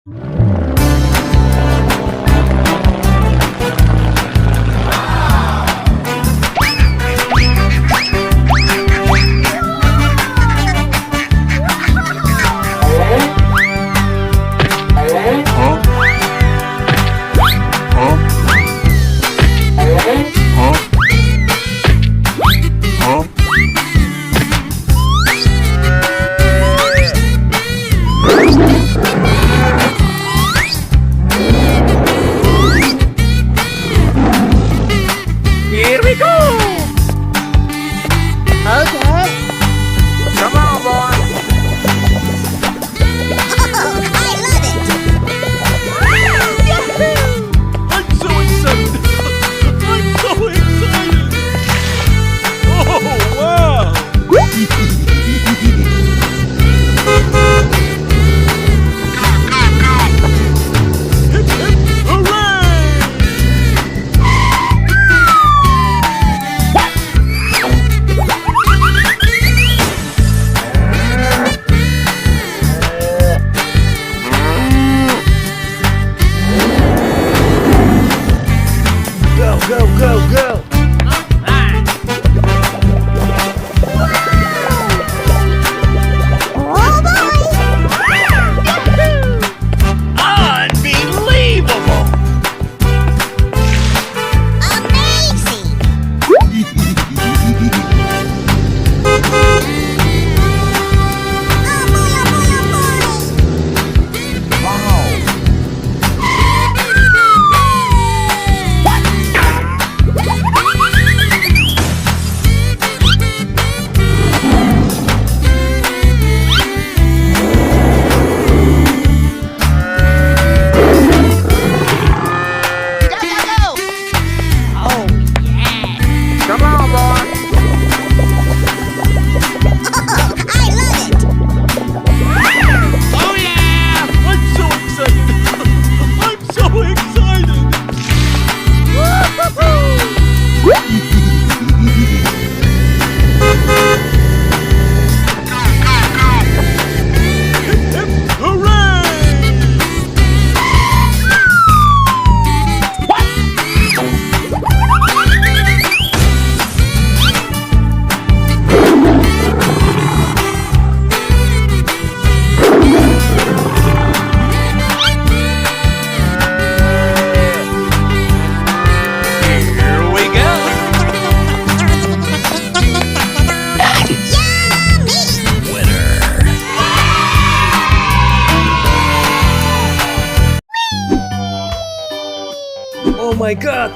Here we go! Okay. Come on, boy. I love it! I'm so excited! I'm so excited! Oh, wow! Hip, hip, hooray! Go, go, go, go! Oh Unbelievable! Amazing! Come on, boy. I love it! Oh yeah! I'm so excited! I'm so excited! Hip, hip, hooray! Here we go! Oh my god!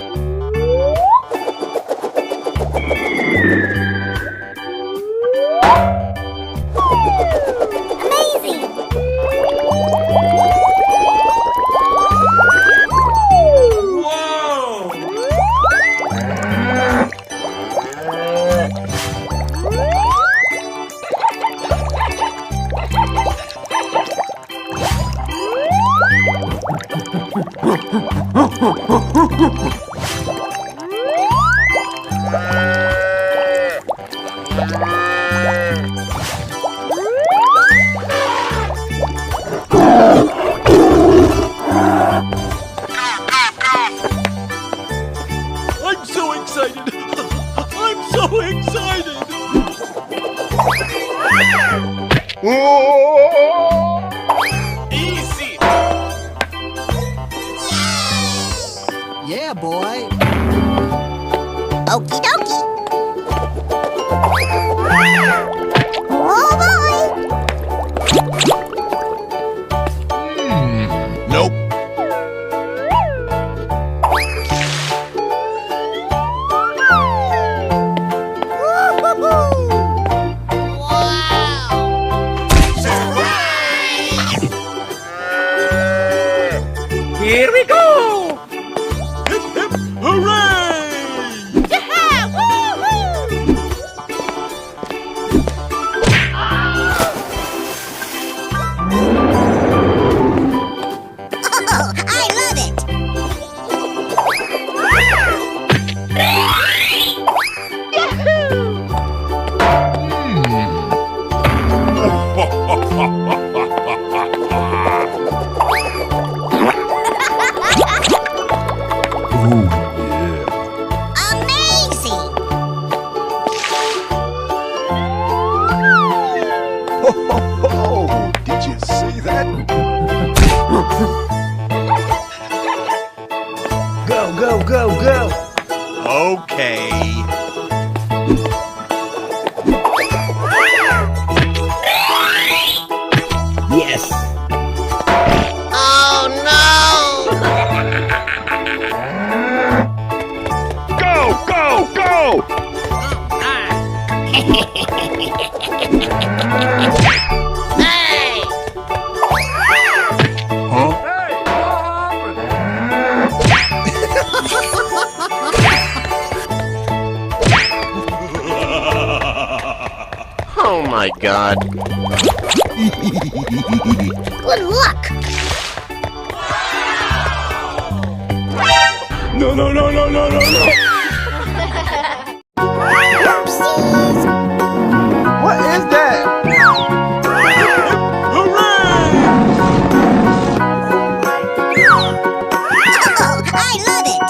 Amazing! Whoa! I'm so excited! I'm so excited! Easy! Yeah, boy. Okie dokie! Oh boy! Nope. Here we go! Hip, hip, hooray! Oh, I love it! Amazing! Oh, did you see that? Go, go, go, go! Okay. Yes! Oh no! Go, go, go! Hey! Hey, what happened? Oh my god. Good luck! No, no, no, no, no, no, no! Oopsies! What is that? Oh, I love it!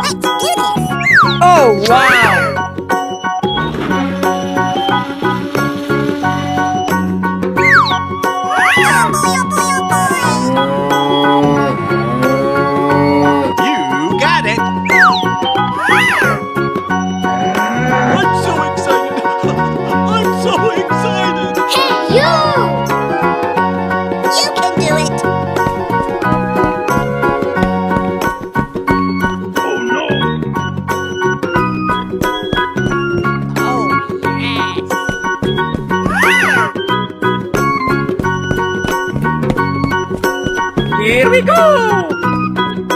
Let's do this! Oh, wow! Oh boy, oh boy, oh boy! You got it. I'm so excited. I'm so excited. Hey, you! You can do it! Oh, no! Oh, yes! Here we go!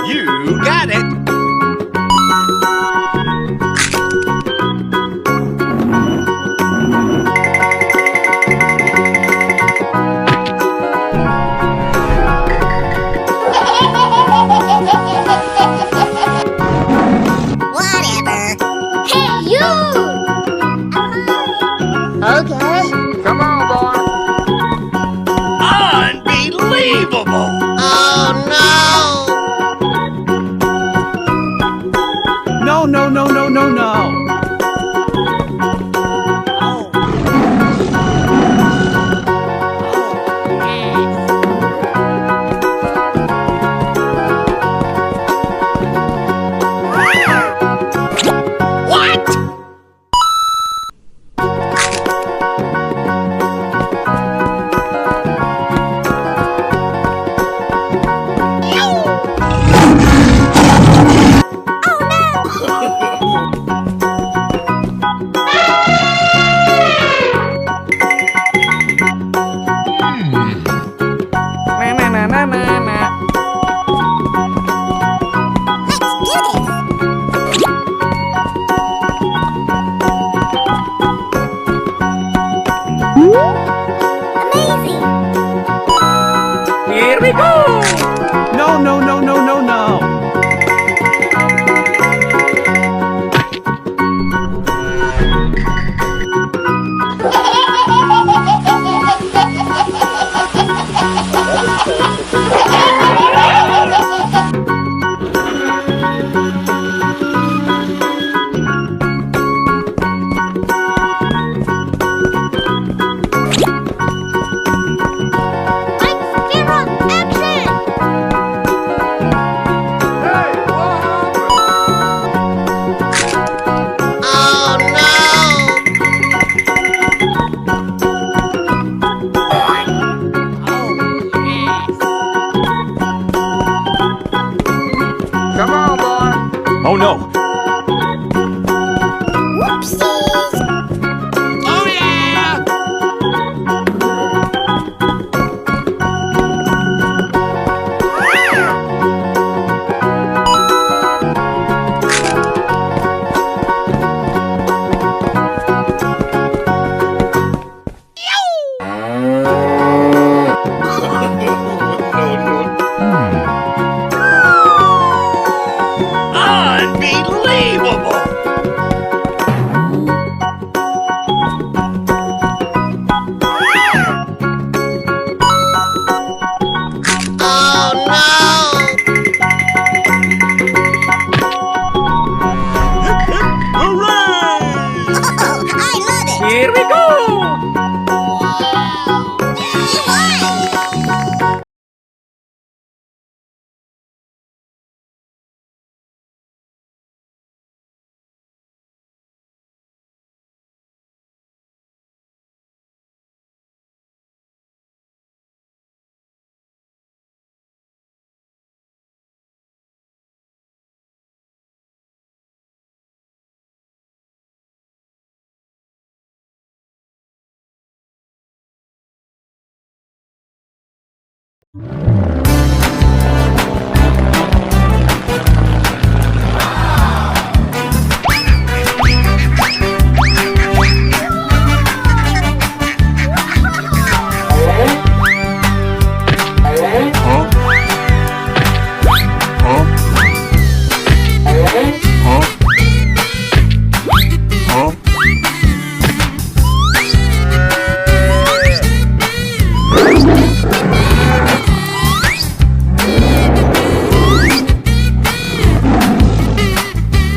You got it. Whatever. Hey, you! Okay. Come on, boy! Unbelievable. Oh, No, no, no, no, no, no. What? Na, na, na, na, na, na. Let's do this! Amazing! Here we go! No, no, no, no, no, no. Lights, camera, action! Hey, what happened? Oh no! Come on, boy! Oh no. Whoopsies! Oh yeah. Unbelievable.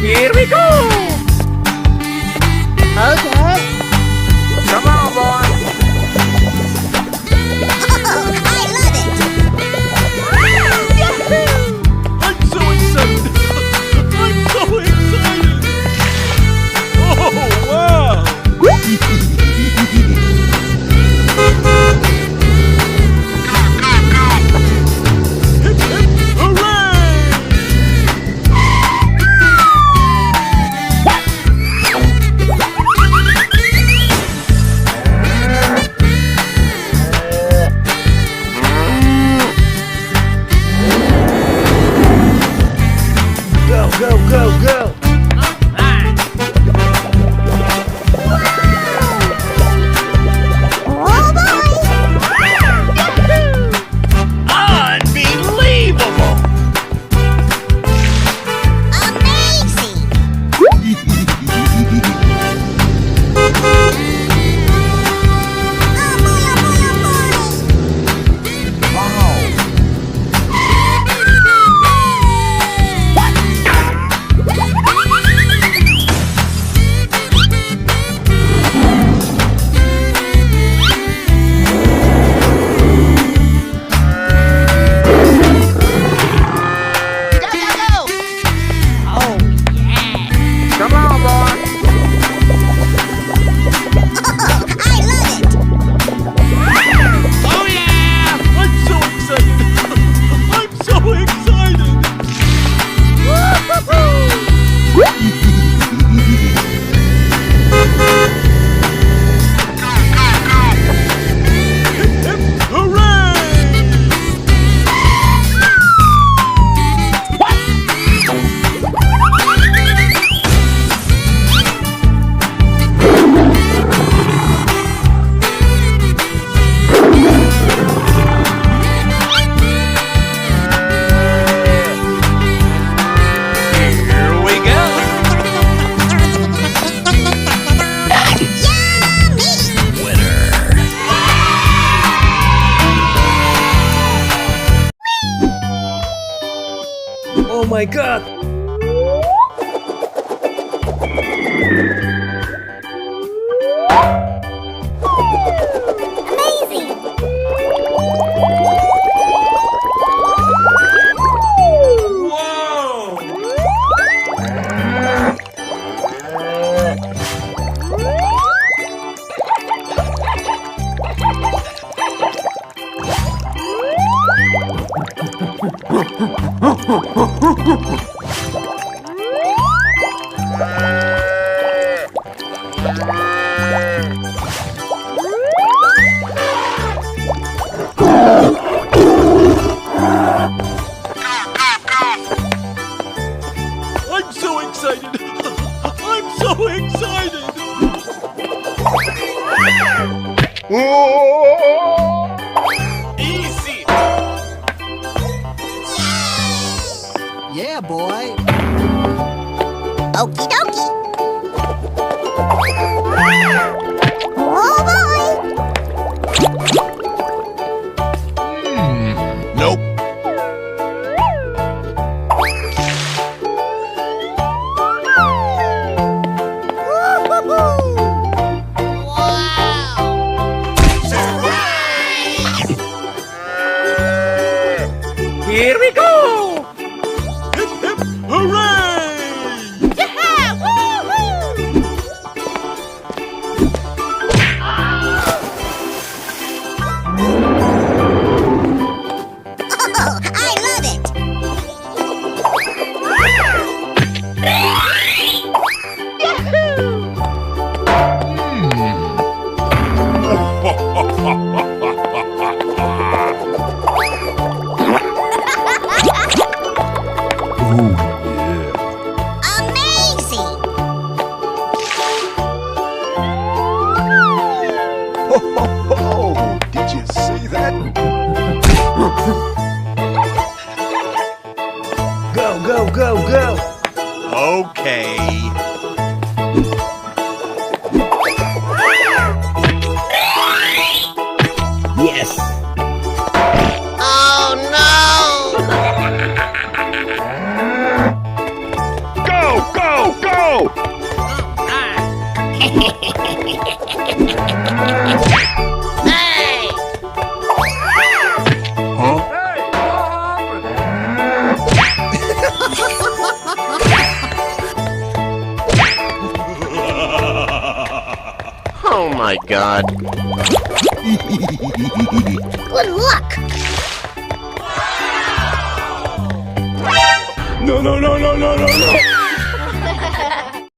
Here we go! Okay. Come on, boy! I love it. I'm so excited! I'm so excited! Oh, wow! Hip, hip, hooray! Go, go, go, go! Oh boy. Unbelievable! Amazing. Come on, boy! I love it. Oh, yeah! I'm so excited! I'm so excited! Hip, hip, hooray! Here we go! Oh my god! Amazing. Whoa! I'm so excited! I'm so excited! Easy! Yeah, boy! Okie dokie. Oh boy. Nope. Here we go! Hip, hip, hooray! Yeah! Woo-hoo! go, go. Okay. Yes. Oh no! Go, go, go! Hey! Oh my god. Good luck. No, no, no, no, no, no, no!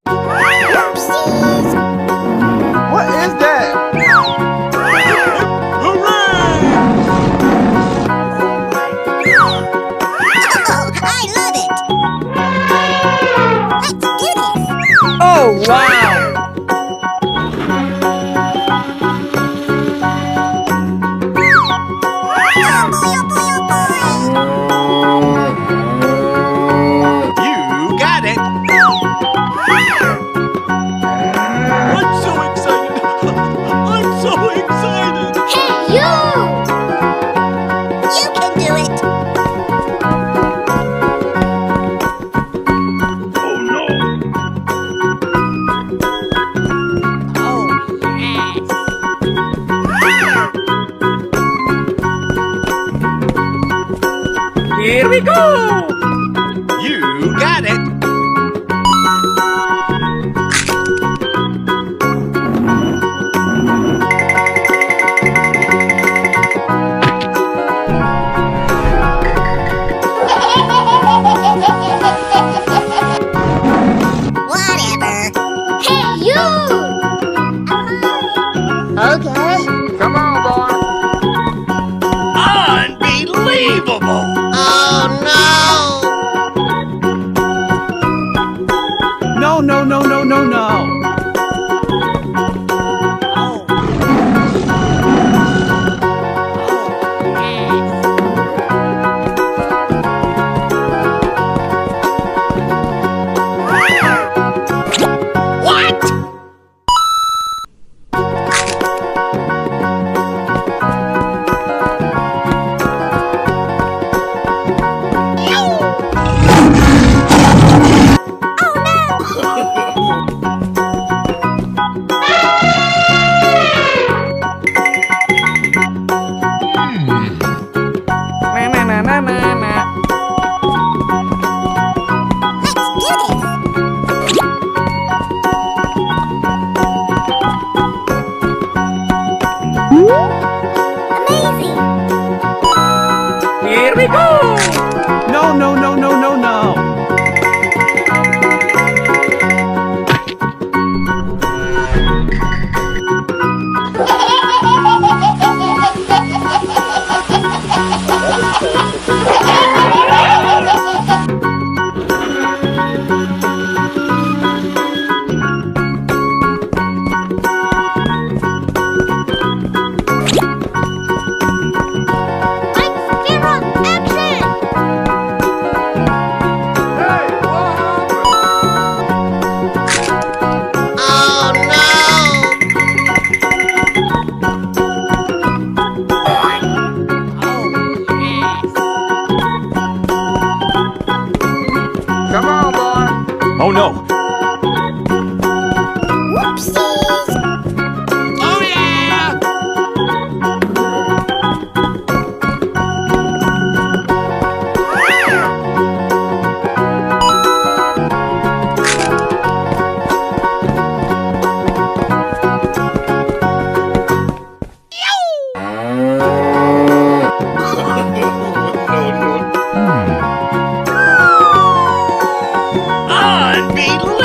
Oopsies. What is that? Oh, I love it. Let's do this. Oh, wow. Oh boy, oh boy, oh boy. You got it. I'm so excited. I'm so excited. Hey, you! You can do it. Oh no! Here we go! You got it. Whatever. Hey, you! Okay. Come on, boy! Unbelievable. Oh No, no! no, no, no, no, no. What? Na na na na na na. Let's do this. Amazing. Here we go! No, no, no, no, no, no. Lights, camera, action! Hey, what happened? Oh no! Come on, boy! Oh no. Whoopsies! Oh yeah. No, no. Unbelievable.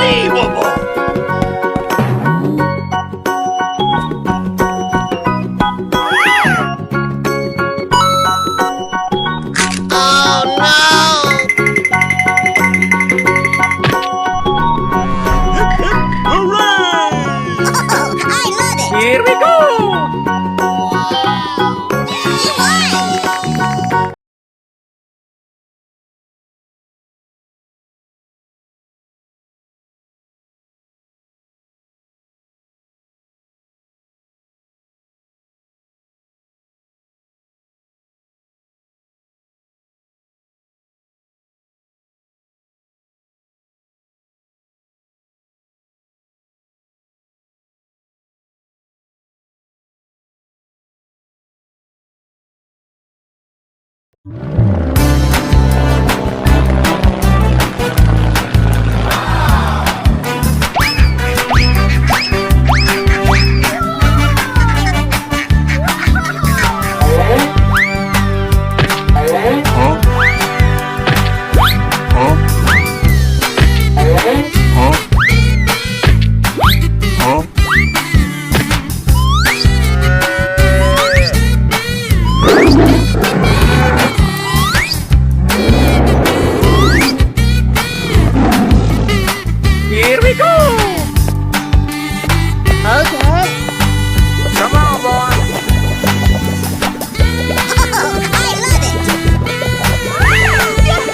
Here we go! Okay. Come on, boy! I love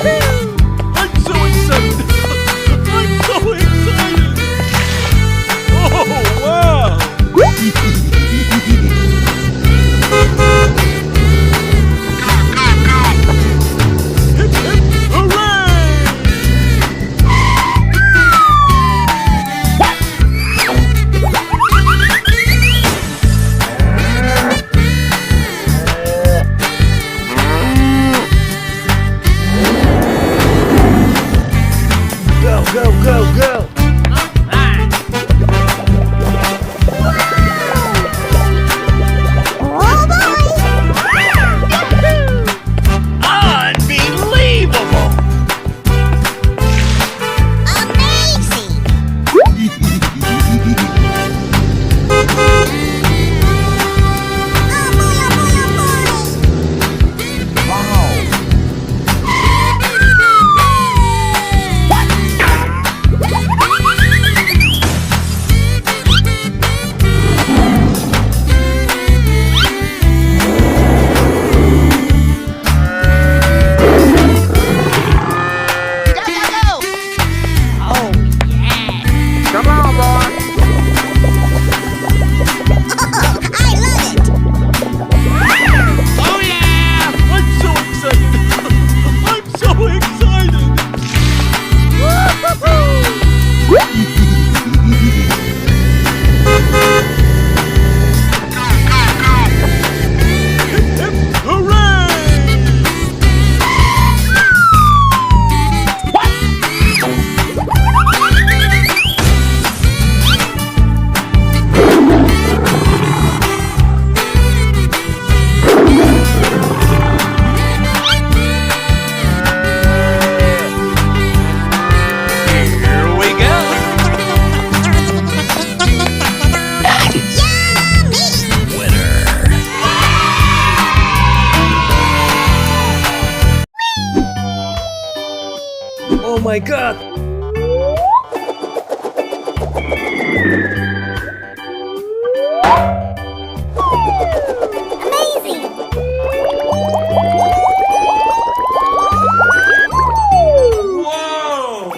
it. I'm so excited! I'm so excited! Oh, wow! Hip, hip, hooray! Go, go, go, go. Oh boy. Unbelievable! Amazing. Come on, boy! I love it. Oh, yeah! I'm so excited! I'm so excited! Hip, hip, hooray! Here we go! Oh my god. Amazing. Whoa!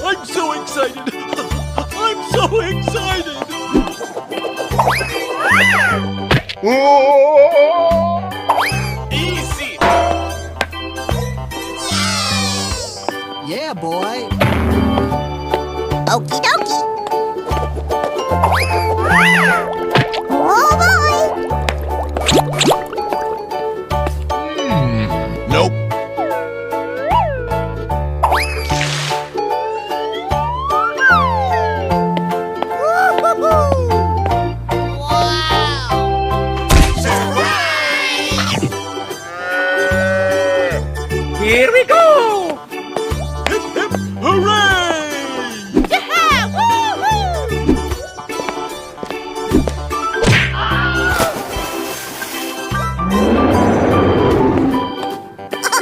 I'm so excited! I'm so excited! Easy! Yeah, boy. Okie dokie. Oh boy. Nope. Here we go! Hip, hip, hooray!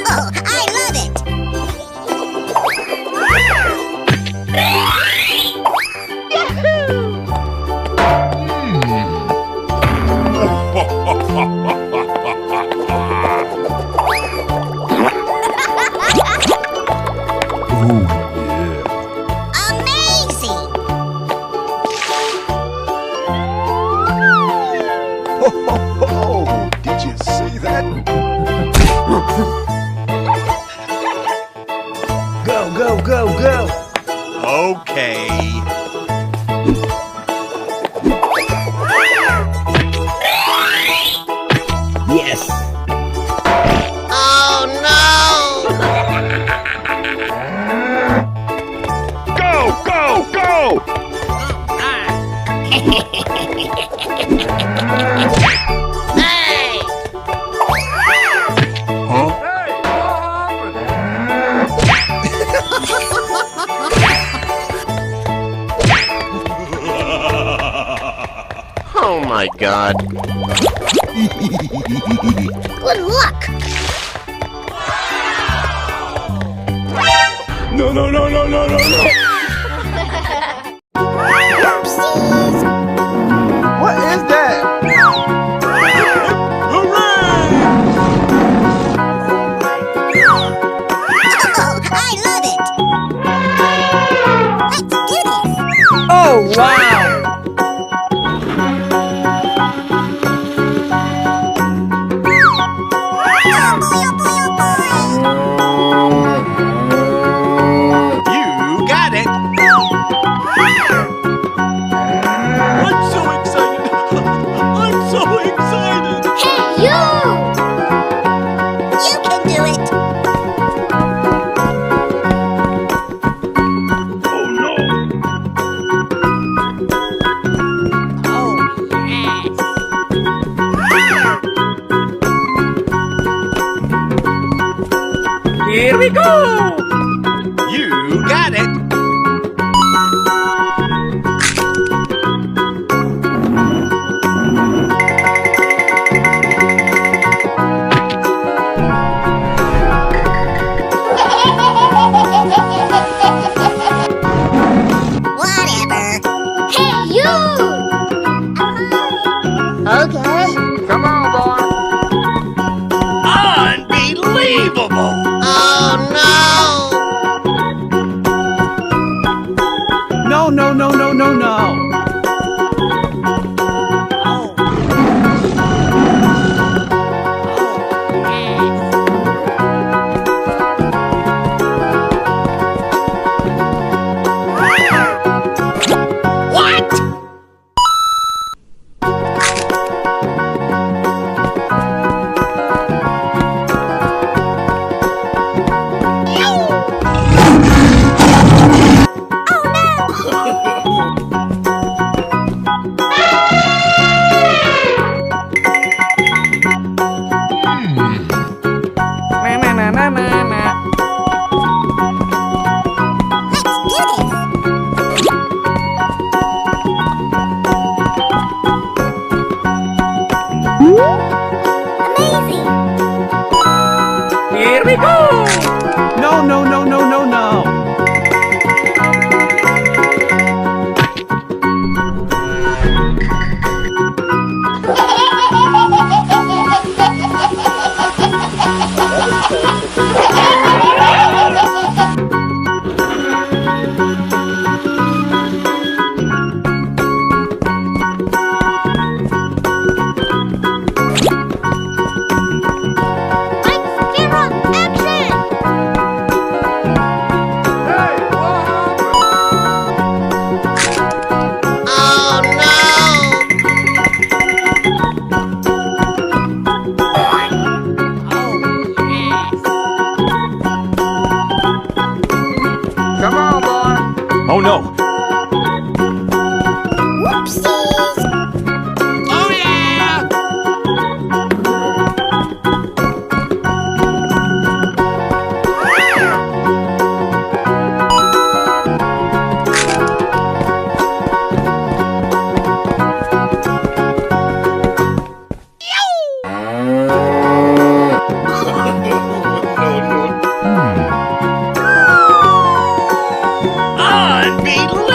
Oh, I love it. Go, go, go, go! Okay. Yes! Oh no! Go, go, go! Hey! Oh my god. Good luck. No, no, no, no, no, no, no! Oopsies. What is that? Oh, I love it. Let's do this. Oh, wow! Oh boy, oh boy, oh boy. You got it. I'm so excited. I'm so excited. Hey, you! You can do it. Oh no! Here we go! You got it. Whatever. Hey, you! Okay. Come on, boy! Unbelievable. Oh No, no! no, no, no, no, no! What? Na na na na na na. Let's do this. Amazing. Here we go! No, no, no, no, no, no! Lights, camera, action! Hey, what happened? Oh Come on, boy! Oh no. Whoopsies. Oh yeah. No, no. Unbelievable.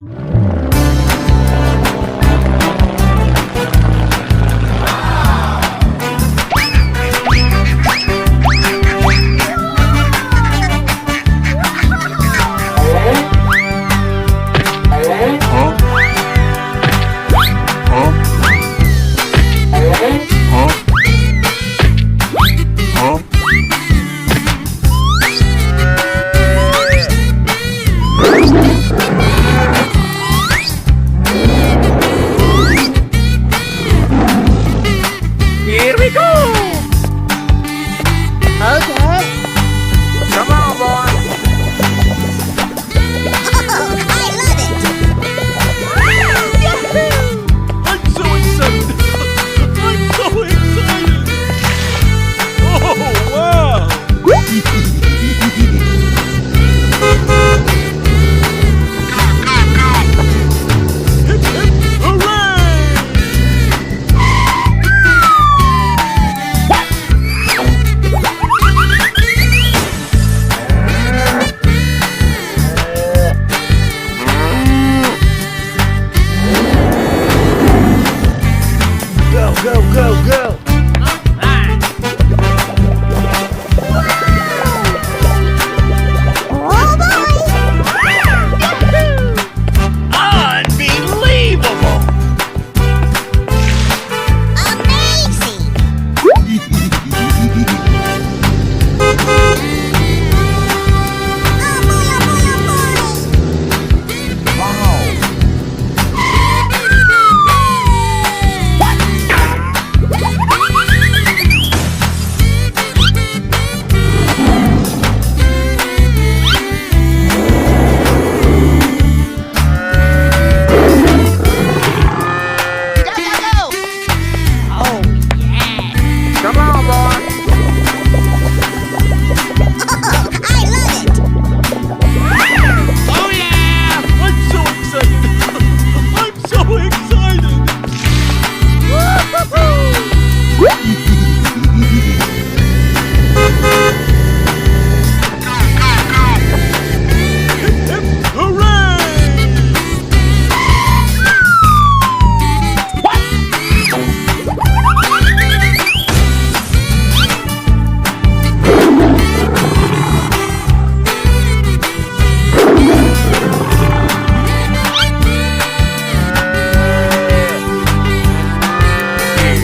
Here we go! Okay. Come on, boy! I love it. I'm so excited! I'm so excited! Oh, wow! Hip, hip, hooray! Go, go, go, go. Oh boy. Unbelievable! Amazing. Come on, boy! I love it. Oh yeah! I'm so excited! I'm so excited! Hip, hip, hooray!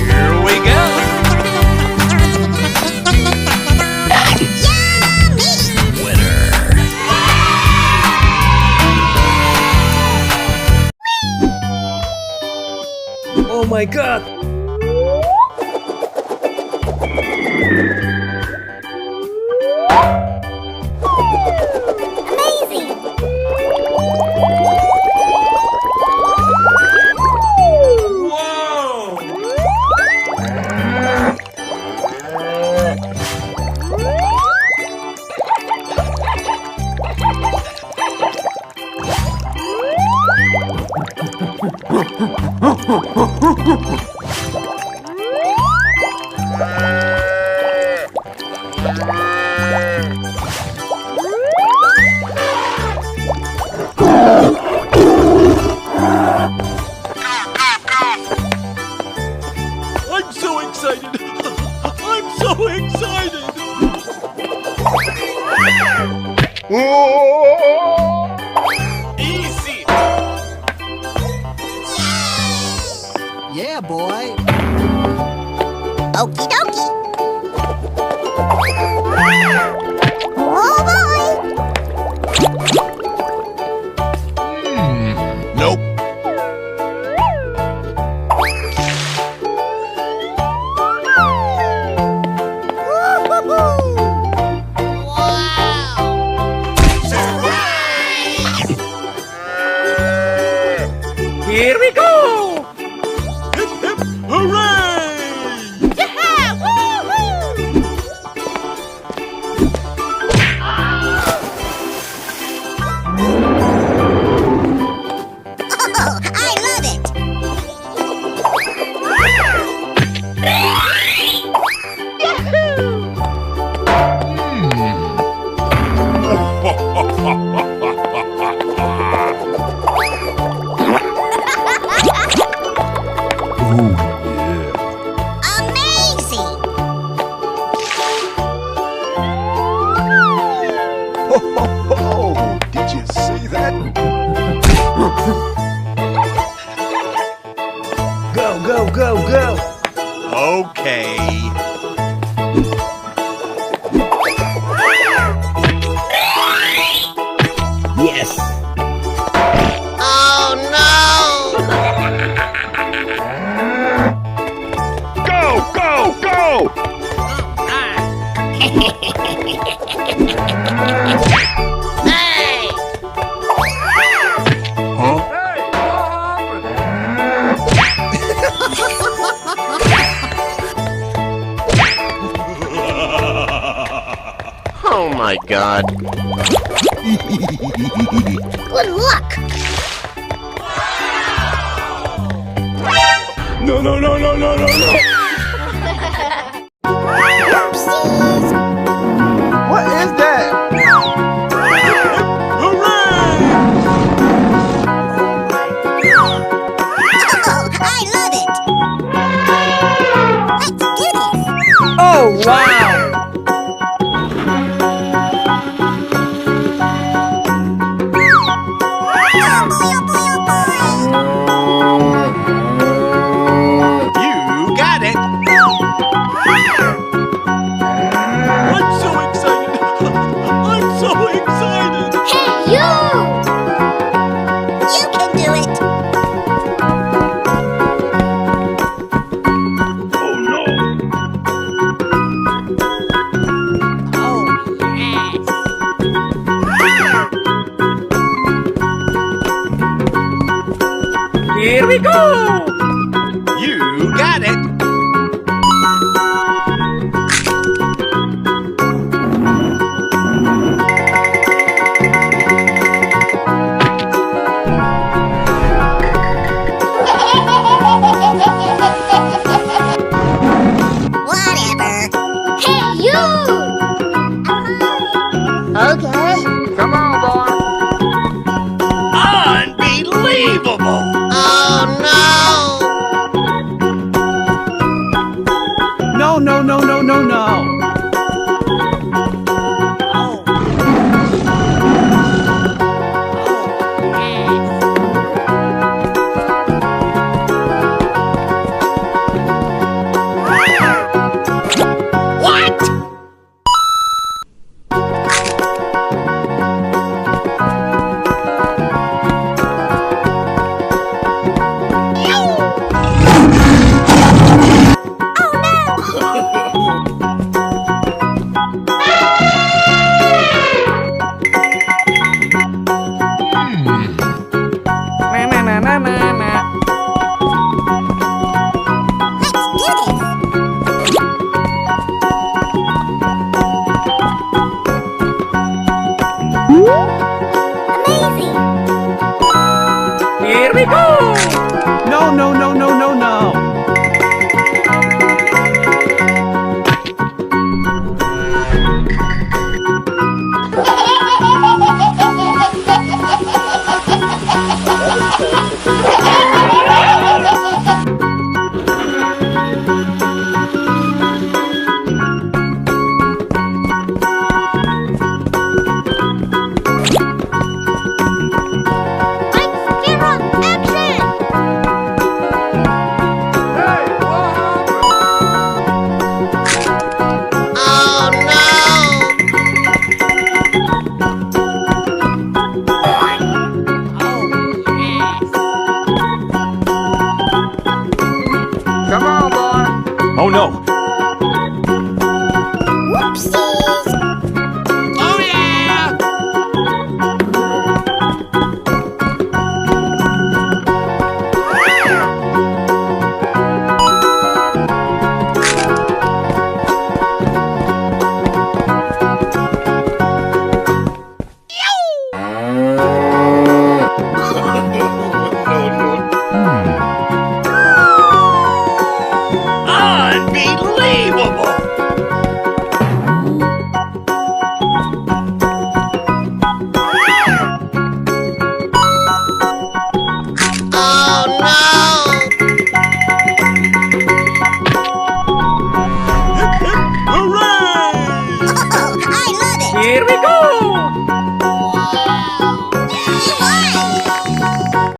Here we go! Oh my god. Amazing. I'm so excited! I'm so excited! Easy! Yeah, boy. Okie dokie. Oh boy. Nope. Here we go! Hip, hip, hooray! Oh, I love it. go, go, go! Okay. Yes! Oh no! Go, go, go! Hey! Oh my god. Good luck. No, no, no, no, no, no, no! Oopsies. What is that? Oh, I love it. Let's do this. Oh, wow! Oh boy, oh boy, oh boy. You got it. I'm so excited. I'm so excited. Hey, you! You can do it. Oh no! Here we go! You got it. Whatever. Hey, you! Okay. Come on, boy! Unbelievable. Oh No, no! no, no, no, no, no! What? Na na na na na na. Let's do this. Amazing. Here we go! No, no, no, no, no, no! Lights, camera, action! Hey, what happened? Oh no! Come on, boy! Oh no.